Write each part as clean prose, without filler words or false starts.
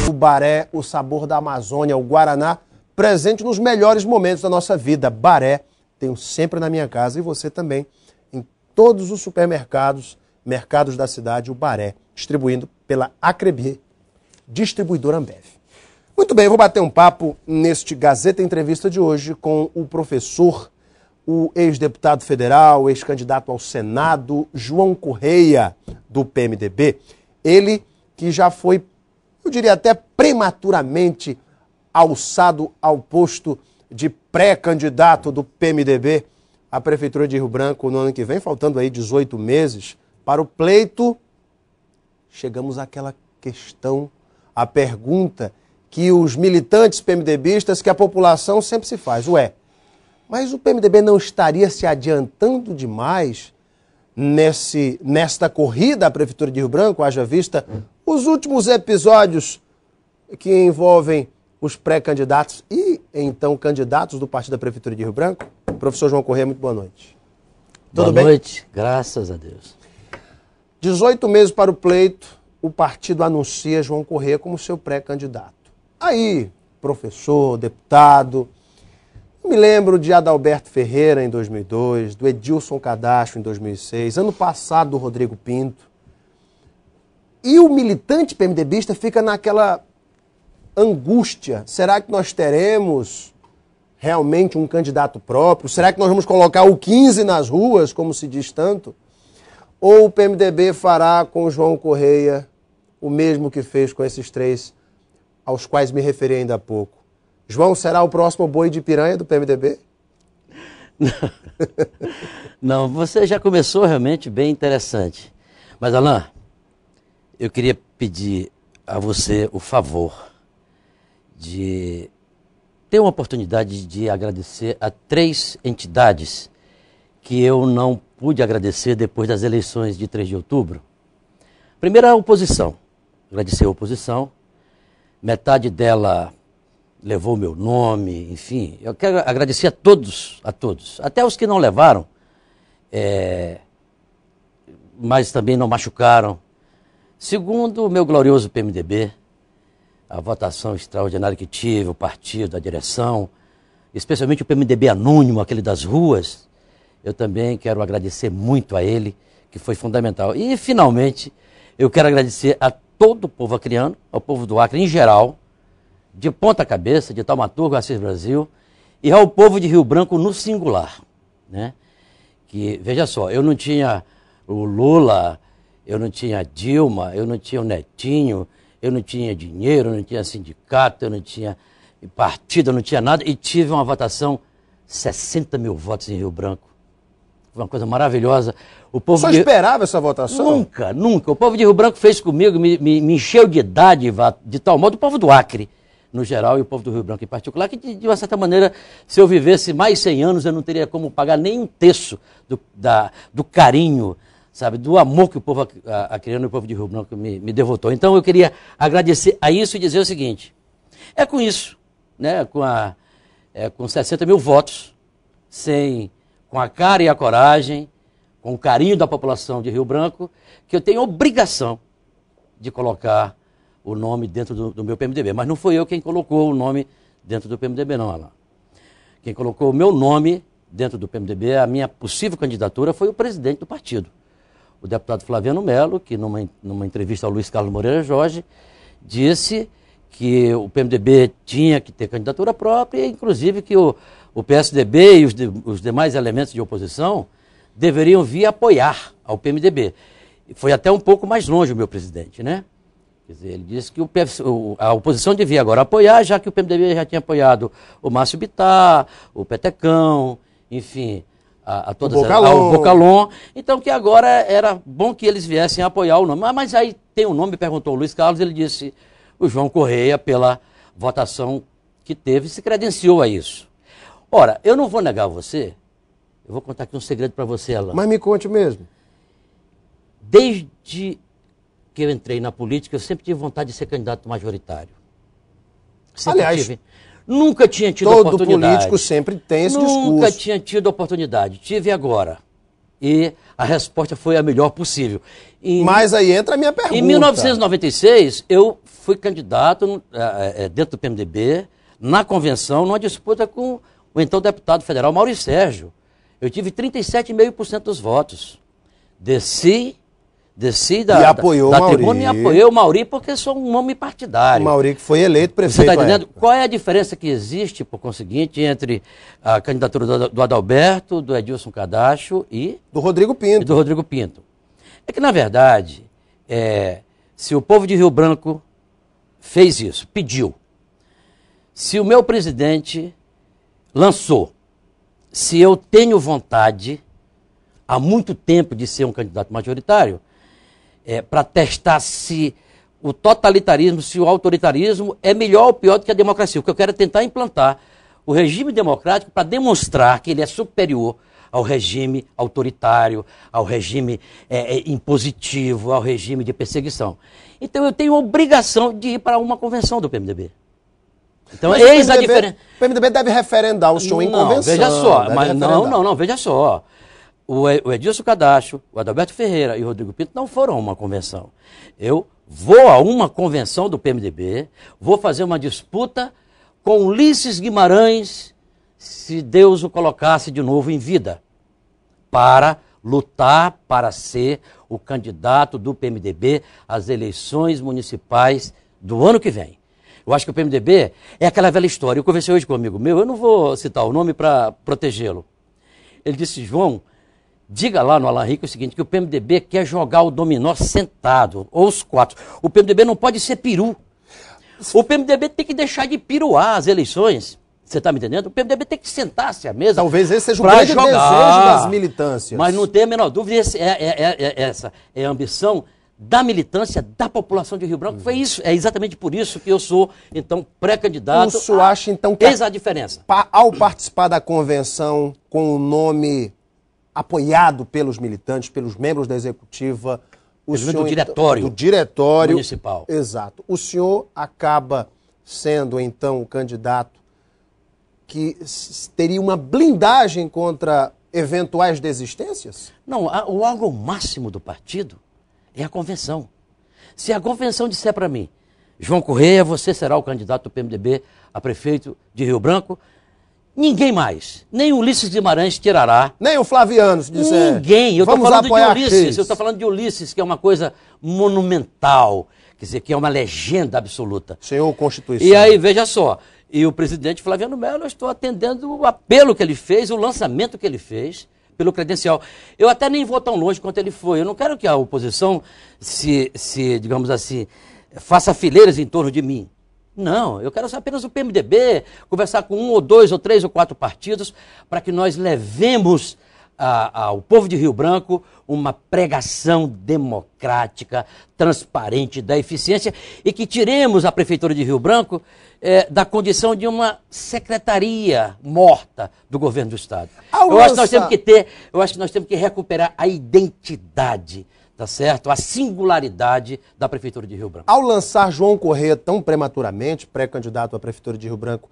O Baré, o sabor da Amazônia, o Guaraná, presente nos melhores momentos da nossa vida. Baré, tenho sempre na minha casa e você também. Em todos os supermercados, mercados da cidade, o Baré, distribuindo pela Acrebi, distribuidora Ambev. Muito bem, eu vou bater um papo neste Gazeta Entrevista de hoje com o professor, o ex-deputado federal, ex-candidato ao Senado, João Correia, do PMDB. Ele que já foi, eu diria até prematuramente, alçado ao posto de pré-candidato do PMDB à Prefeitura de Rio Branco no ano que vem, faltando aí 18 meses para o pleito. Chegamos àquela questão, a pergunta que os militantes PMDBistas, que a população sempre se faz. Ué, mas o PMDB não estaria se adiantando demais nesta corrida à Prefeitura de Rio Branco, haja vista os últimos episódios que envolvem os pré-candidatos e, então, candidatos do partido da Prefeitura de Rio Branco? Professor João Correia, muito boa noite. Tudo bem? Boa noite, graças a Deus. 18 meses para o pleito, o partido anuncia João Correia como seu pré-candidato. Aí, professor, deputado, eu me lembro de Adalberto Ferreira em 2002, do Edilson Cadastro em 2006, ano passado do Rodrigo Pinto. E o militante PMDBista fica naquela angústia. Será que nós teremos realmente um candidato próprio? Será que nós vamos colocar o 15 nas ruas, como se diz tanto? Ou o PMDB fará com o João Correia o mesmo que fez com esses três aos quais me referi ainda há pouco? João, será o próximo boi de piranha do PMDB? Não, você já começou realmente bem interessante. Mas, Alain, eu queria pedir a você o favor de ter uma oportunidade de agradecer a 3 entidades que eu não pude agradecer depois das eleições de 3 de outubro. Primeiro, a oposição. Agradecer a oposição. Metade dela levou meu nome, enfim. Eu quero agradecer a todos, até os que não levaram, mas também não machucaram. Segundo, o meu glorioso PMDB, a votação extraordinária que tive, o partido, a direção, especialmente o PMDB anônimo, aquele das ruas, eu também quero agradecer muito a ele, que foi fundamental. E, finalmente, eu quero agradecer a todo o povo acreano, ao povo do Acre em geral, de ponta cabeça, de Taumaturgo, Assis Brasil, e ao povo de Rio Branco no singular, né? Que, veja só, eu não tinha o Lula, eu não tinha a Dilma, eu não tinha o Netinho, eu não tinha dinheiro, eu não tinha sindicato, eu não tinha partido, eu não tinha nada, e tive uma votação, 60 mil votos em Rio Branco. Foi uma coisa maravilhosa. O povo Só esperava essa votação? Nunca, nunca. O povo de Rio Branco fez comigo, me encheu de idade, de tal modo, o povo do Acre, no geral, e o povo do Rio Branco em particular, que de uma certa maneira, se eu vivesse mais 100 anos, eu não teria como pagar nem um terço do carinho, sabe, do amor que o povo acreano e o povo de Rio Branco me devotou. Então eu queria agradecer a isso e dizer o seguinte: é com isso, né, com 60 mil votos, com a cara e a coragem, com o carinho da população de Rio Branco, que eu tenho obrigação de colocar o nome dentro do meu PMDB. Mas não foi eu quem colocou o nome dentro do PMDB, não, Alain. Quem colocou o meu nome dentro do PMDB, a minha possível candidatura, foi o presidente do partido, o deputado Flaviano Melo, que numa entrevista ao Luiz Carlos Moreira Jorge, disse que o PMDB tinha que ter candidatura própria, inclusive que o PSDB e os demais elementos de oposição deveriam vir apoiar ao PMDB. Foi até um pouco mais longe o meu presidente, né? Quer dizer, ele disse que a oposição devia agora apoiar, já que o PMDB já tinha apoiado o Márcio Bittar, o Petecão, enfim, o Bocalon. Então que agora era bom que eles viessem apoiar o nome. Mas aí tem um nome, perguntou o Luiz Carlos, ele disse o João Correia, pela votação que teve, se credenciou a isso. Ora, eu não vou negar a você, eu vou contar aqui um segredo para você, Alain. Mas me conte mesmo. Desde que eu entrei na política, eu sempre tive vontade de ser candidato majoritário. Sempre Aliás, tive. Nunca tinha tido oportunidade. Todo político sempre tem esse discurso. Nunca tinha tido oportunidade. Tive agora. e a resposta foi a melhor possível. Mas aí entra a minha pergunta. Em 1996, eu fui candidato dentro do PMDB, na convenção, numa disputa com o então deputado federal Maurício Sérgio. Eu tive 37,5% dos votos. Desci da tribuna e apoiei o Mauri porque sou um homem partidário. O Mauri que foi eleito prefeito. Você está entendendo? Qual é a diferença que existe, por conseguinte, entre a candidatura do Adalberto, do Edilson Cadacho e do Rodrigo Pinto? É que, na verdade, se o povo de Rio Branco fez isso, pediu, se o meu presidente lançou, se eu tenho vontade há muito tempo de ser um candidato majoritário, para testar se o totalitarismo, se o autoritarismo é melhor ou pior do que a democracia. O que eu quero é tentar implantar o regime democrático para demonstrar que ele é superior ao regime autoritário, ao regime impositivo, ao regime de perseguição. Então eu tenho a obrigação de ir para uma convenção do PMDB. Então, eis a diferença. O PMDB deve referendar o senhor em convenção. Veja só, mas veja só. O Edilson Cadacho, o Adalberto Ferreira e o Rodrigo Pinto não foram a uma convenção. Eu vou a uma convenção do PMDB, vou fazer uma disputa com Ulisses Guimarães, se Deus o colocasse de novo em vida, para lutar para ser o candidato do PMDB às eleições municipais do ano que vem. Eu acho que o PMDB é aquela velha história. Eu conversei hoje com um amigo meu, eu não vou citar o nome para protegê-lo. Ele disse, João, diga lá no Alan Rico o seguinte, que o PMDB quer jogar o dominó sentado, ou os quatro. O PMDB não pode ser peru. O PMDB tem que deixar de piruar as eleições. Você está me entendendo? O PMDB tem que sentar-se à mesa. Talvez esse seja o grande desejo das militâncias. Mas não tem a menor dúvida, essa é a ambição da militância da população de Rio Branco. Foi isso, é exatamente por isso que eu sou, então, pré-candidato. O senhor acha, então, que eis a diferença. Ao participar da convenção com o nome apoiado pelos militantes, pelos membros da executiva, do diretório municipal. Exato. O senhor acaba sendo, então, o candidato que teria uma blindagem contra eventuais desistências? Não, o órgão máximo do partido é a convenção. Se a convenção disser para mim, João Correia, você será o candidato do PMDB a prefeito de Rio Branco, ninguém mais, nem Ulisses Guimarães tirará. Nem o Flaviano, se disser. Ninguém. Eu estou falando de Ulisses. Eu estou falando de Ulisses, que é uma coisa monumental, quer dizer, que é uma legenda absoluta. Senhor Constituição. E aí, veja só, e o presidente Flaviano Melo, eu estou atendendo o apelo que ele fez, o lançamento que ele fez, pelo credencial. Eu até nem vou tão longe quanto ele foi. Eu não quero que a oposição digamos assim, faça fileiras em torno de mim. Não, eu quero apenas o PMDB, conversar com 1 ou 2 ou 3 ou 4 partidos, para que nós levemos ao povo de Rio Branco uma pregação democrática, transparente, da eficiência, e que tiremos a Prefeitura de Rio Branco da condição de uma secretaria morta do governo do Estado. Eu acho que nós temos que recuperar a identidade, tá certo? A singularidade da Prefeitura de Rio Branco. Ao lançar João Correia tão prematuramente, pré-candidato à Prefeitura de Rio Branco,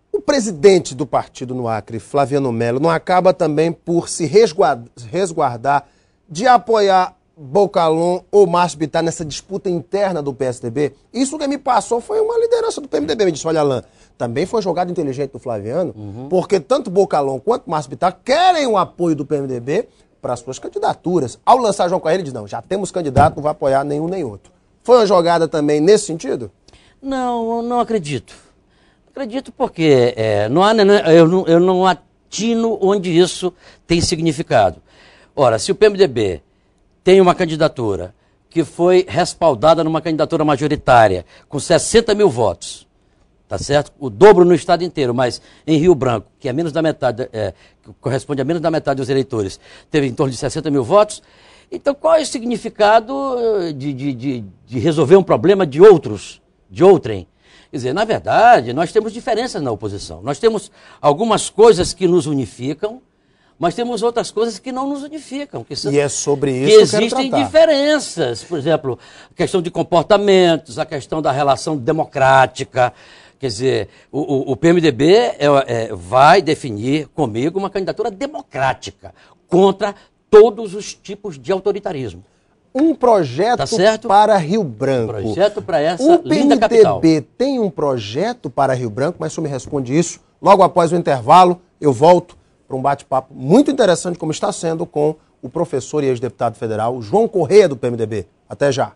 o presidente do partido no Acre, Flaviano Melo, não acaba também por se resguardar de apoiar Bocalon ou Márcio Bittar nessa disputa interna do PSDB? Isso que me passou foi uma liderança do PMDB. Me disse, olha, Alain, também foi jogada inteligente do Flaviano, porque tanto Bocalon quanto Márcio Bittar querem o apoio do PMDB para as suas candidaturas. Ao lançar João Correia, ele diz, não, já temos candidato, não vai apoiar nenhum nem outro. Foi uma jogada também nesse sentido? Não, não acredito. Acredito porque eu não atino onde isso tem significado. Ora, se o PMDB tem uma candidatura que foi respaldada numa candidatura majoritária com 60 mil votos, tá certo? O dobro no estado inteiro, mas em Rio Branco, que é menos da metade, que corresponde a menos da metade dos eleitores, teve em torno de 60 mil votos. Então, qual é o significado de resolver um problema de outrem? Quer dizer, na verdade, nós temos diferenças na oposição. Nós temos algumas coisas que nos unificam, mas temos outras coisas que não nos unificam. E é sobre isso que existem diferenças. Por exemplo, a questão de comportamentos, a questão da relação democrática. Quer dizer, o PMDB vai definir comigo uma candidatura democrática, contra todos os tipos de autoritarismo. Um projeto para Rio Branco. Um projeto para essa linda capital. O PMDB tem um projeto para Rio Branco, mas o senhor me responde isso. Logo após o intervalo, eu volto para um bate-papo muito interessante, como está sendo com o professor e ex-deputado federal João Correia, do PMDB. Até já.